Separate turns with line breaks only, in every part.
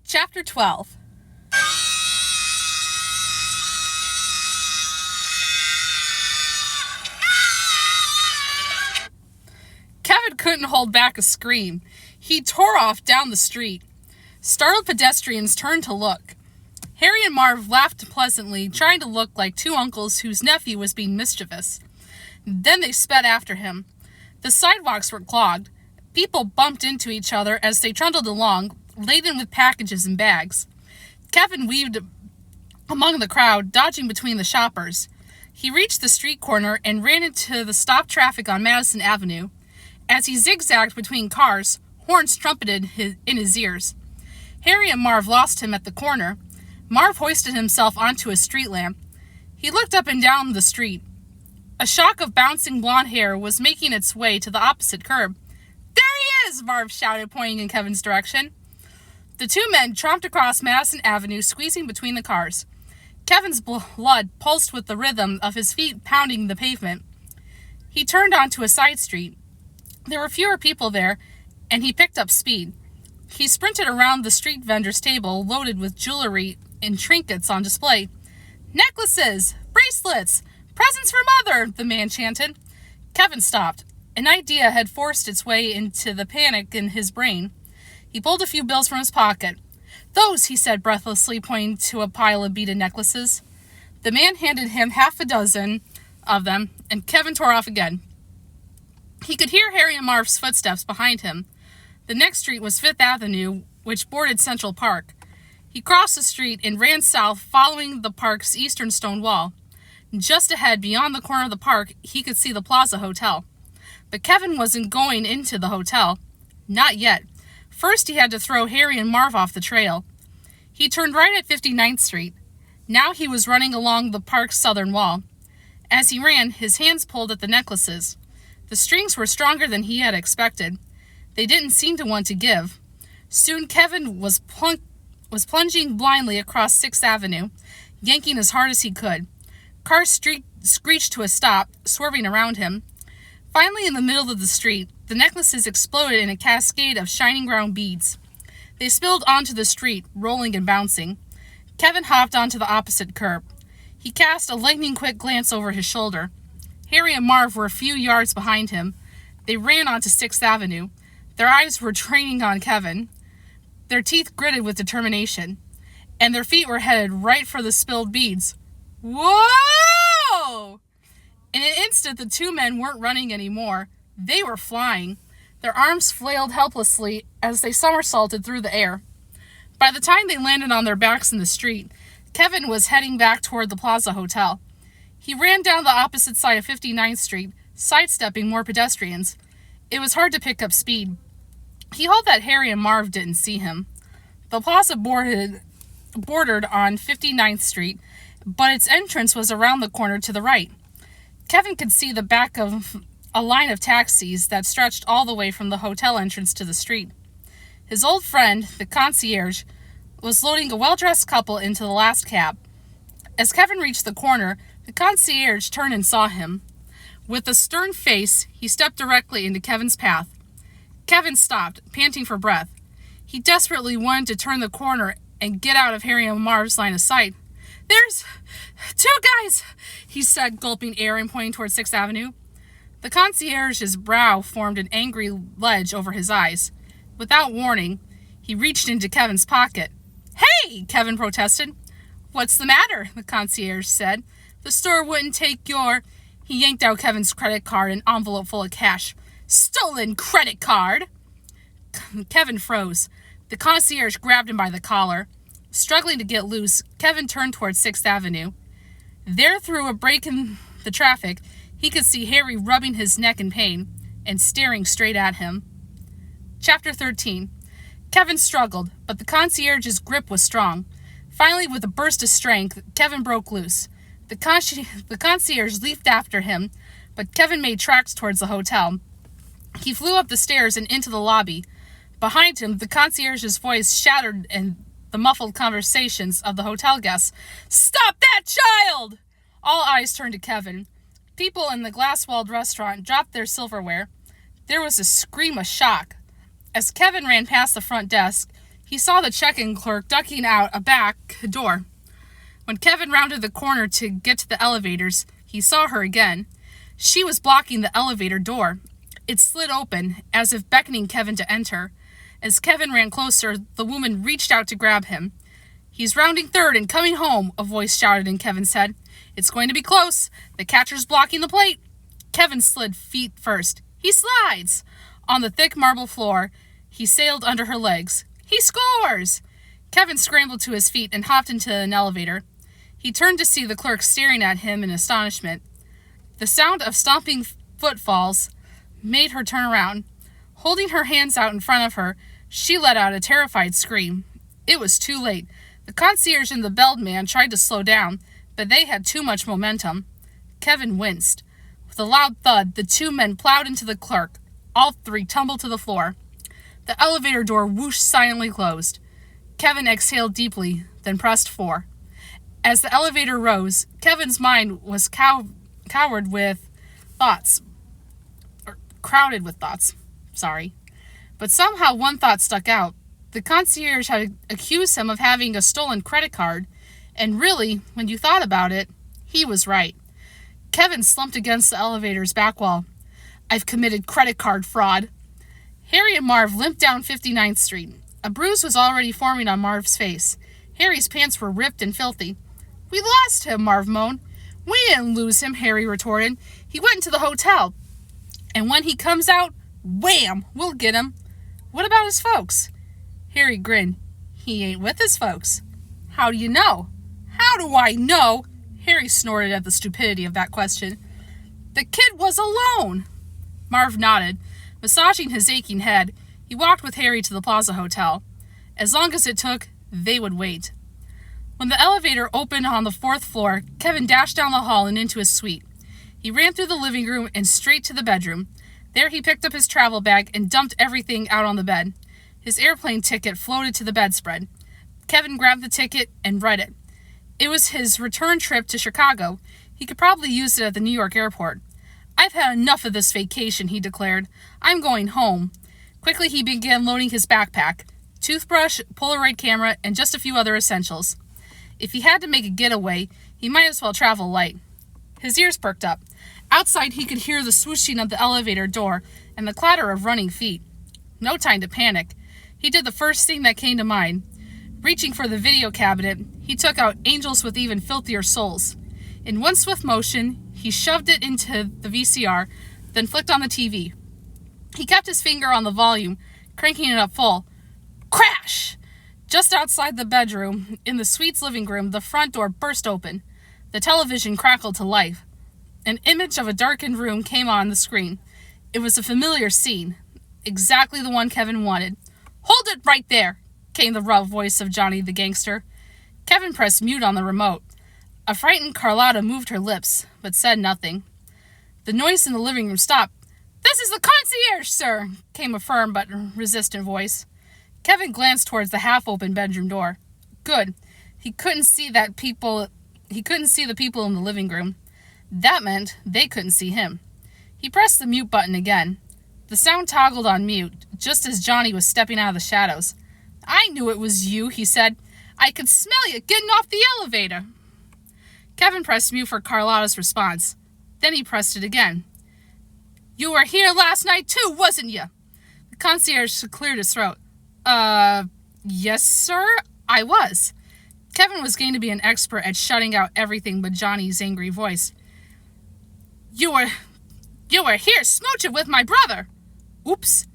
Chapter 12. Kevin couldn't hold back a scream. He tore off down the street. Startled pedestrians turned to look. Harry and Marv laughed pleasantly, trying to look like two uncles whose nephew was being mischievous. Then they sped after him. The sidewalks were clogged. People bumped into each other as they trundled along, laden with packages and bags. Kevin weaved among the crowd, dodging between the shoppers. He reached the street corner and ran into the stopped traffic on Madison Avenue. As he zigzagged between cars, horns trumpeted in his ears. Harry and Marv lost him at the corner. Marv hoisted himself onto a street lamp. He looked up and down the street. A shock of bouncing blonde hair was making its way to the opposite curb. "There he is!" Marv shouted, pointing in Kevin's direction. The two men tromped across Madison Avenue, squeezing between the cars. Kevin's blood pulsed with the rhythm of his feet pounding the pavement. He turned onto a side street. There were fewer people there, and he picked up speed. He sprinted around the street vendor's table loaded with jewelry and trinkets on display. "Necklaces! Bracelets! Presents for Mother!" the man chanted. Kevin stopped. An idea had forced its way into the panic in his brain. He pulled a few bills from his pocket. "Those," he said breathlessly, pointing to a pile of beaded necklaces. The man handed him half a dozen of them, and Kevin tore off again. He could hear Harry and Marv's footsteps behind him. The next street was Fifth Avenue, which bordered Central Park. He crossed the street and ran south, following the park's eastern stone wall. Just ahead, beyond the corner of the park, he could see the Plaza Hotel. But Kevin wasn't going into the hotel. Not yet. First, he had to throw Harry and Marv off the trail. He turned right at 59th Street. Now he was running along the park's southern wall. As he ran, his hands pulled at the necklaces. The strings were stronger than he had expected. They didn't seem to want to give. Soon Kevin was plunging blindly across 6th Avenue, yanking as hard as he could. Cars screeched to a stop, swerving around him. Finally, in the middle of the street, the necklaces exploded in a cascade of shining round beads. They spilled onto the street, rolling and bouncing. Kevin hopped onto the opposite curb. He cast a lightning-quick glance over his shoulder. Harry and Marv were a few yards behind him. They ran onto 6th Avenue. Their eyes were training on Kevin. Their teeth gritted with determination. And their feet were headed right for the spilled beads. Whoa! In an instant, the two men weren't running anymore. They were flying. Their arms flailed helplessly as they somersaulted through the air. By the time they landed on their backs in the street, Kevin was heading back toward the Plaza Hotel. He ran down the opposite side of 59th Street, sidestepping more pedestrians. It was hard to pick up speed. He hoped that Harry and Marv didn't see him. The plaza bordered on 59th Street, but its entrance was around the corner to the right. Kevin could see the back of a line of taxis that stretched all the way from the hotel entrance to the street. His old friend, the concierge, was loading a well-dressed couple into the last cab. As Kevin reached the corner, the concierge turned and saw him. With a stern face, he stepped directly into Kevin's path. Kevin stopped, panting for breath. He desperately wanted to turn the corner and get out of Harry and Marv's line of sight. "There's two guys," he said, gulping air and pointing toward 6th Avenue. The concierge's brow formed an angry ledge over his eyes. Without warning, he reached into Kevin's pocket. "Hey!" Kevin protested. "What's the matter?" the concierge said. "The store wouldn't take your..." He yanked out Kevin's credit card, an envelope full of cash. "Stolen credit card!" Kevin froze. The concierge grabbed him by the collar. Struggling to get loose, Kevin turned toward 6th Avenue. There, through a break in the traffic, he could see Harry rubbing his neck in pain and staring straight at him. Chapter 13. Kevin struggled, but the concierge's grip was strong. Finally, with a burst of strength, Kevin broke loose. The concierge leaped after him, but Kevin made tracks towards the hotel. He flew up the stairs and into the lobby. Behind him, the concierge's voice shattered in the muffled conversations of the hotel guests. "Stop that child!" All eyes turned to Kevin. People in the glass-walled restaurant dropped their silverware. There was a scream of shock. As Kevin ran past the front desk, he he saw the check-in clerk ducking out a back door. When Kevin rounded the corner to get to the elevators, he saw her again. She was blocking the elevator door. It slid open, as if beckoning Kevin to enter. As Kevin ran closer, the woman reached out to grab him. "He's rounding third and coming home," a voice shouted in Kevin's head. "It's going to be close. The catcher's blocking the plate." Kevin slid feet first. He slides! On the thick marble floor, he sailed under her legs. He scores! Kevin scrambled to his feet and hopped into an elevator. He turned to see the clerk staring at him in astonishment. The sound of stomping footfalls made her turn around. Holding her hands out in front of her, she let out a terrified scream. It was too late. The concierge and the bellman tried to slow down, but they had too much momentum. Kevin winced. With a loud thud, the two men plowed into the clerk. All three tumbled to the floor. The elevator door whooshed silently closed. Kevin exhaled deeply, then pressed 4. As the elevator rose, Kevin's mind was crowded with thoughts. But somehow one thought stuck out. The concierge had accused him of having a stolen credit card, and really, when you thought about it, he was right. Kevin slumped against the elevator's back wall. "I've committed credit card fraud." Harry and Marv limped down 59th Street. A bruise was already forming on Marv's face. Harry's pants were ripped and filthy. "We lost him," Marv moaned. "We didn't lose him," Harry retorted. "He went into the hotel. And when he comes out, wham, we'll get him." "What about his folks?" Harry grinned. "He ain't with his folks." "How do you know?" "How do I know?" Harry snorted at the stupidity of that question. "The kid was alone." Marv nodded. Massaging his aching head, he walked with Harry to the Plaza Hotel. As long as it took, they would wait. When the elevator opened on the 4th floor, Kevin dashed down the hall and into his suite. He ran through the living room and straight to the bedroom. There he picked up his travel bag and dumped everything out on the bed. His airplane ticket floated to the bedspread. Kevin grabbed the ticket and read it. It was his return trip to Chicago. He could probably use it at the New York airport. "I've had enough of this vacation," he declared. "I'm going home." Quickly he began loading his backpack. Toothbrush, Polaroid camera, and just a few other essentials. If he had to make a getaway, he might as well travel light. His ears perked up. Outside he could hear the swooshing of the elevator door and the clatter of running feet. No time to panic. He did the first thing that came to mind. Reaching for the video cabinet, he took out Angels with Even Filthier Souls. In one swift motion, he shoved it into the VCR, then flicked on the TV. He kept his finger on the volume, cranking it up full. Crash! Just outside the bedroom, in the suite's living room, the front door burst open. The television crackled to life. An image of a darkened room came on the screen. It was a familiar scene, exactly the one Kevin wanted. "Hold it right there," came the rough voice of Johnny the gangster. Kevin pressed mute on the remote. A frightened Carlotta moved her lips, but said nothing. The noise in the living room stopped. "This is the concierge, sir," came a firm but resistant voice. Kevin glanced towards the half-open bedroom door. Good. He couldn't see the people in the living room. That meant they couldn't see him. He pressed the mute button again. The sound toggled on mute, just as Johnny was stepping out of the shadows. "I knew it was you," he said. "I could smell you getting off the elevator." Kevin pressed mute for Carlotta's response. Then he pressed it again. "You were here last night too, wasn't you?" The concierge cleared his throat. Yes, sir, I was." Kevin was going to be an expert at shutting out everything but Johnny's angry voice. You were here smooching with my brother." "Oops."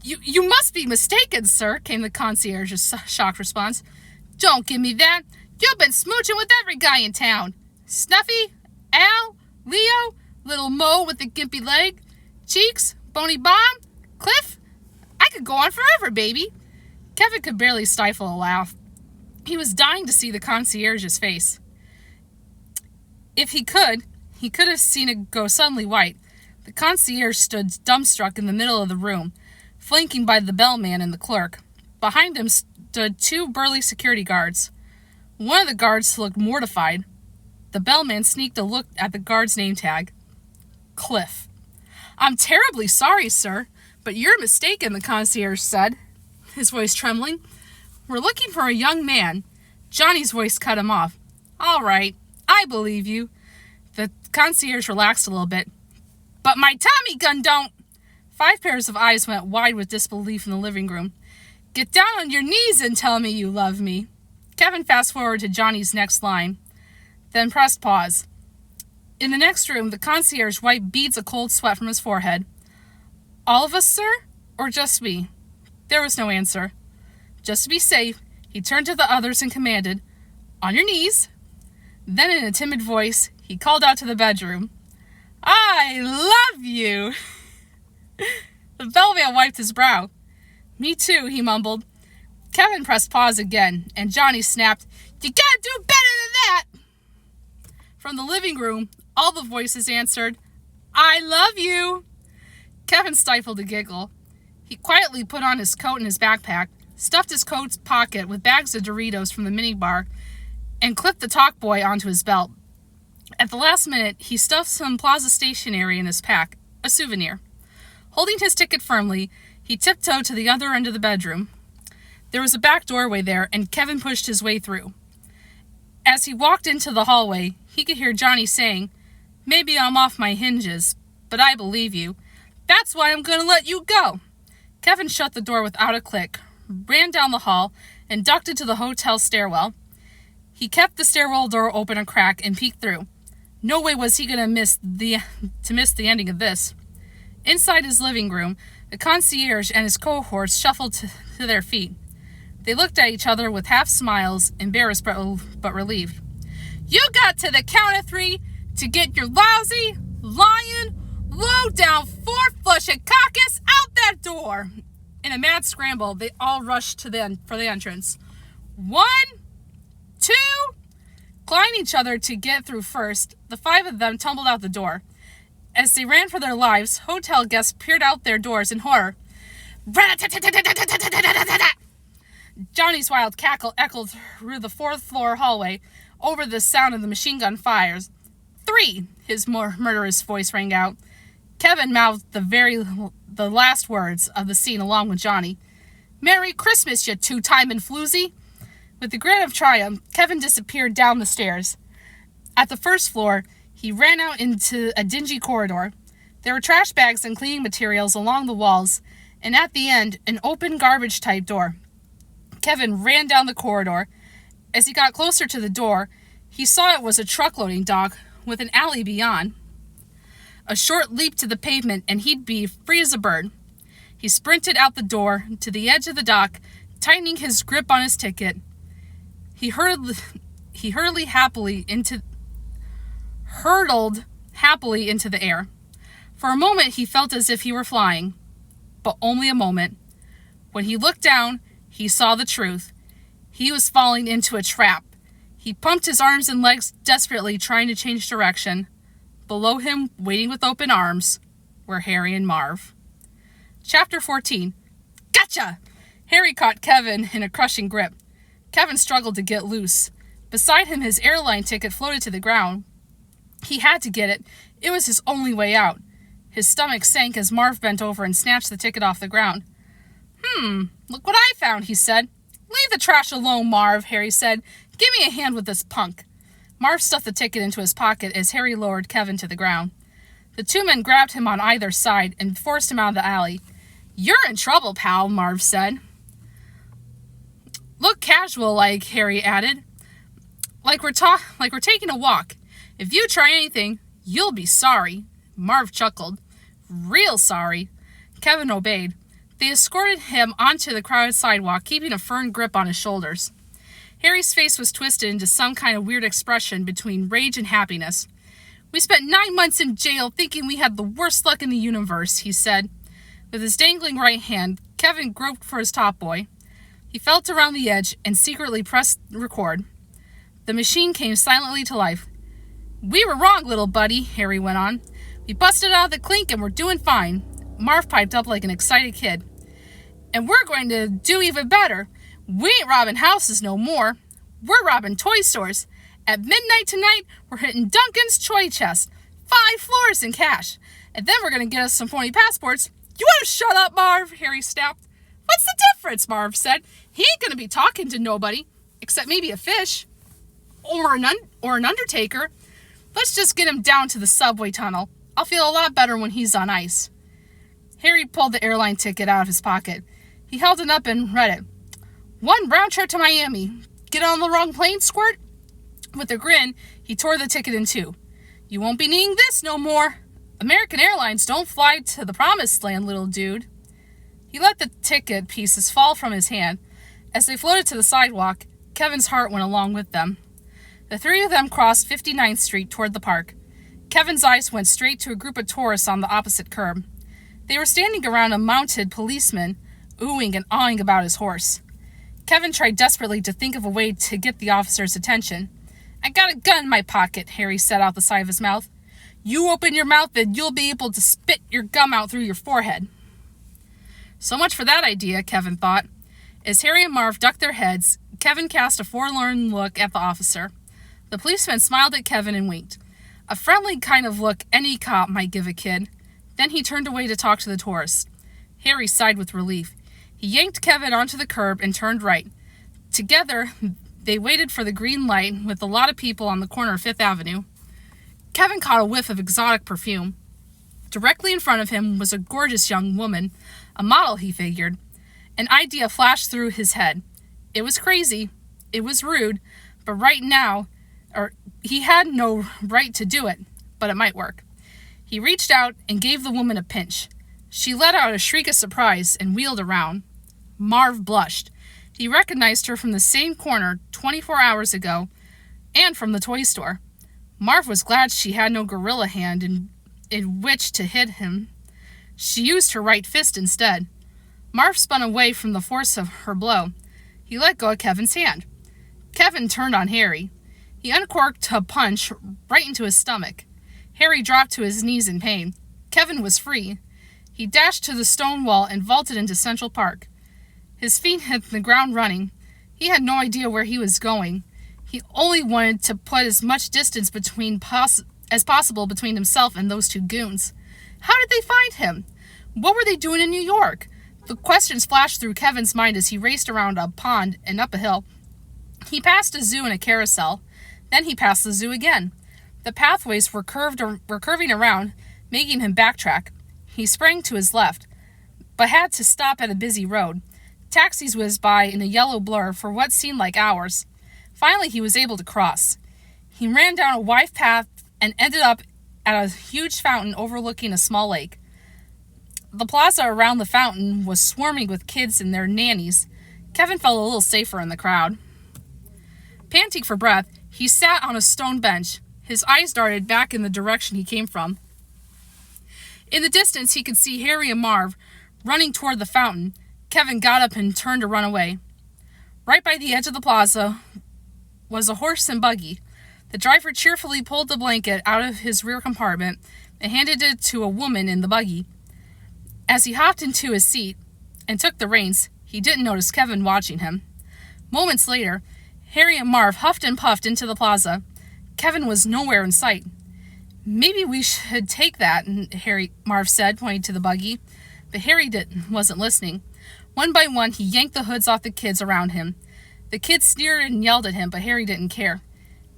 You must be mistaken, sir," came the concierge's shocked response. "Don't give me that. You've been smooching with every guy in town. Snuffy, Al, Leo, little Mo with the gimpy leg, Cheeks, Boney Bomb, Cliff. I could go on forever, baby." Kevin could barely stifle a laugh. He was dying to see the concierge's face. If he could have seen it go suddenly white. The concierge stood dumbstruck in the middle of the room, flanking by the bellman and the clerk. Behind him stood 2 burly security guards. One of the guards looked mortified. The bellman sneaked a look at the guard's name tag. Cliff. "I'm terribly sorry, sir, but you're mistaken," the concierge said. his voice trembling. "We're looking for a young man." Johnny's voice cut him off. "All right, I believe you." The concierge relaxed a little bit. "But my Tommy gun don't." 5 pairs of eyes went wide with disbelief in the living room. "Get down on your knees and tell me you love me." Kevin fast-forwarded to Johnny's next line, then pressed pause. In the next room, the concierge wiped beads of cold sweat from his forehead. "All of us, sir? Or just me?" There was no answer. Just to be safe, he turned to the others and commanded, "On your knees." Then in a timid voice, he called out to the bedroom, "I love you." The bellman wiped his brow. "Me too," he mumbled. Kevin pressed pause again, and Johnny snapped, "You gotta do better than that." From the living room, all the voices answered, "I love you." Kevin stifled a giggle. He quietly put on his coat and his backpack, stuffed his coat's pocket with bags of Doritos from the minibar, and clipped the talk boy onto his belt. At the last minute, he stuffed some Plaza stationery in his pack, a souvenir. Holding his ticket firmly, he tiptoed to the other end of the bedroom. There was a back doorway there, and Kevin pushed his way through. As he walked into the hallway, he could hear Johnny saying, "Maybe I'm off my hinges, but I believe you. That's why I'm going to let you go." Kevin shut the door without a click, ran down the hall, and ducked into the hotel stairwell. He kept the stairwell door open a crack and peeked through. No way was he going to miss the ending of this. Inside his living room, the concierge and his cohorts shuffled to their feet. They looked at each other with half smiles, embarrassed but relieved. "You got to the count of 3 to get your lousy, lying, low-down, four-flushing caucus out that door." In a mad scramble, they all rushed for the entrance. 1, 2... Clawing each other to get through first, the 5 of them tumbled out the door. As they ran for their lives, hotel guests peered out their doors in horror. Johnny's wild cackle echoed through the 4th-floor hallway over the sound of the machine gun fires. 3, his murderous voice rang out. Kevin mouthed the last words of the scene along with Johnny. "Merry Christmas, you two-timing floozy." With a grin of triumph, Kevin disappeared down the stairs. At the 1st floor, he ran out into a dingy corridor. There were trash bags and cleaning materials along the walls, and at the end, an open garbage-type door. Kevin ran down the corridor. As he got closer to the door, he saw it was a truck-loading dock with an alley beyond. A short leap to the pavement, and he'd be free as a bird. He sprinted out the door to the edge of the dock, tightening his grip on his ticket. He hurtled happily into the air. For a moment, he felt as if he were flying, but only a moment. When he looked down, he saw the truth. He was falling into a trap. He pumped his arms and legs desperately, trying to change direction. Below him, waiting with open arms, were Harry and Marv. Chapter 14. Gotcha! Harry caught Kevin in a crushing grip. Kevin struggled to get loose. Beside him, his airline ticket floated to the ground. He had to get it. It was his only way out. His stomach sank as Marv bent over and snatched the ticket off the ground. Look what I found," he said. "Leave the trash alone, Marv," Harry said. "Give me a hand with this punk." Marv stuffed the ticket into his pocket as Harry lowered Kevin to the ground. The 2 men grabbed him on either side and forced him out of the alley. "You're in trouble, pal," Marv said. "Look casual, like," Harry added. Like we're taking a walk. If you try anything, you'll be sorry." Marv chuckled. "Real sorry." Kevin obeyed. They escorted him onto the crowded sidewalk, keeping a firm grip on his shoulders. Harry's face was twisted into some kind of weird expression between rage and happiness. "We spent 9 months in jail thinking we had the worst luck in the universe," he said. With his dangling right hand, Kevin groped for his top boy. He felt around the edge and secretly pressed record. The machine came silently to life. "We were wrong, little buddy," Harry went on. "We busted out of the clink and we're doing fine." Marv piped up like an excited kid. "And we're going to do even better. We ain't robbing houses no more. We're robbing toy stores. At midnight tonight, we're hitting Duncan's toy chest. 5 floors in cash. And then we're going to get us some phony passports." "You want to shut up, Marv?" Harry snapped. What's the difference? Marv said. He ain't gonna be talking to nobody, except maybe a fish. Or an undertaker. Let's just get him down to the subway tunnel. I'll feel a lot better when he's on ice. Harry pulled the airline ticket out of his pocket. He held it up and read it. 1 round trip to Miami. Get on the wrong plane, Squirt? With a grin, he tore the ticket in two. You won't be needing this no more. American Airlines don't fly to the promised land, little dude. He let the ticket pieces fall from his hand. As they floated to the sidewalk, Kevin's heart went along with them. The three of them crossed 59th Street toward the park. Kevin's eyes went straight to a group of tourists on the opposite curb. They were standing around a mounted policeman, oohing and awing about his horse. Kevin tried desperately to think of a way to get the officer's attention. I got a gun in my pocket, Harry said out the side of his mouth. You open your mouth and you'll be able to spit your gum out through your forehead. So much for that idea, Kevin thought. As Harry and Marv ducked their heads, Kevin cast a forlorn look at the officer. The policeman smiled at Kevin and winked. A friendly kind of look any cop might give a kid. Then he turned away to talk to the tourists. Harry sighed with relief. He yanked Kevin onto the curb and turned right. Together, they waited for the green light with a lot of people on the corner of 5th Avenue. Kevin caught a whiff of exotic perfume. Directly in front of him was a gorgeous young woman, a model, he figured. An idea flashed through his head. It was crazy. It was rude. But he had no right to do it, but it might work. He reached out and gave the woman a pinch. She let out a shriek of surprise and wheeled around. Marv blushed. He recognized her from the same corner 24 hours ago and from the toy store. Marv was glad she had no gorilla hand in which to hit him. She used her right fist instead. Marv spun away from the force of her blow. He let go of Kevin's hand. Kevin turned on Harry. He uncorked a punch right into his stomach. Harry dropped to his knees in pain. Kevin was free. He dashed to the stone wall and vaulted into Central Park. His feet hit the ground running. He had no idea where he was going. He only wanted to put as much distance as possible between himself and those two goons. How did they find him? What were they doing in New York? The questions flashed through Kevin's mind as he raced around a pond and up a hill. He passed a zoo and a carousel. Then he passed the zoo again. The pathways were curving around, making him backtrack. He sprang to his left, but had to stop at a busy road. Taxis whizzed by in a yellow blur for what seemed like hours. Finally, he was able to cross. He ran down a wide path and ended up at a huge fountain overlooking a small lake. The plaza around the fountain was swarming with kids and their nannies. Kevin felt a little safer in the crowd. Panting for breath, he sat on a stone bench. His eyes darted back in the direction he came from. In the distance, he could see Harry and Marv running toward the fountain. Kevin got up and turned to run away. Right by the edge of the plaza was a horse and buggy. The driver cheerfully pulled the blanket out of his rear compartment and handed it to a woman in the buggy. As he hopped into his seat and took the reins, he didn't notice Kevin watching him. Moments later, Harry and Marv huffed and puffed into the plaza. Kevin was nowhere in sight. Maybe we should take that, Marv said, pointing to the buggy. But Harry wasn't listening. One by one, he yanked the hoods off the kids around him. The kids sneered and yelled at him, but Harry didn't care.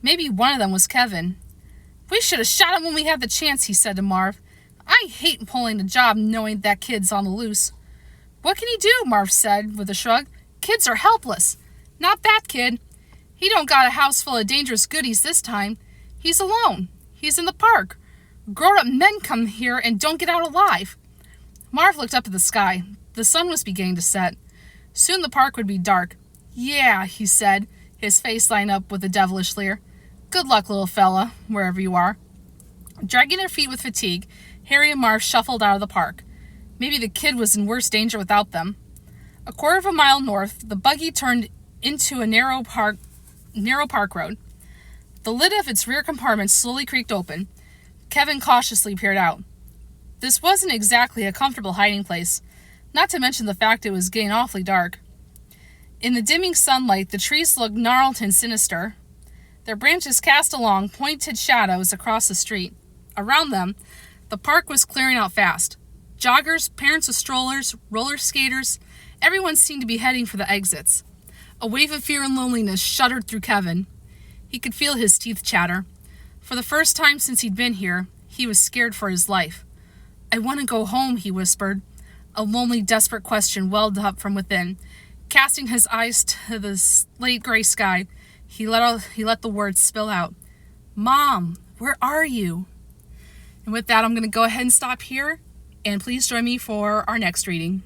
Maybe one of them was Kevin. We should have shot him when we had the chance, he said to Marv. I hate pulling a job knowing that kid's on the loose. What can he do? Marv said with a shrug. Kids are helpless. Not that kid. He don't got a house full of dangerous goodies this time. He's alone. He's in the park. Grown-up men come here and don't get out alive. Marv looked up at the sky. The sun was beginning to set. Soon the park would be dark. Yeah, he said, his face lined up with a devilish leer. Good luck, little fella, wherever you are. Dragging their feet with fatigue, Harry and Marv shuffled out of the park. Maybe the kid was in worse danger without them. A quarter of a mile north, the buggy turned into a narrow park road. The lid of its rear compartment slowly creaked open. Kevin cautiously peered out. This wasn't exactly a comfortable hiding place, not to mention the fact it was getting awfully dark. In the dimming sunlight, the trees looked gnarled and sinister. Their branches cast along pointed shadows across the street. Around them, the park was clearing out fast. Joggers, parents with strollers, roller skaters, Everyone seemed to be heading for the exits. A wave of fear and loneliness shuddered through Kevin. He could feel his teeth chatter. For the first time since he'd been here, he was scared for his life. "I want to go home," he whispered. A lonely, desperate question welled up from within. Casting his eyes to the slate gray sky, he let the words spill out. "Mom, where are you?" And with that, I'm going to go ahead and stop here. And please join me for our next reading.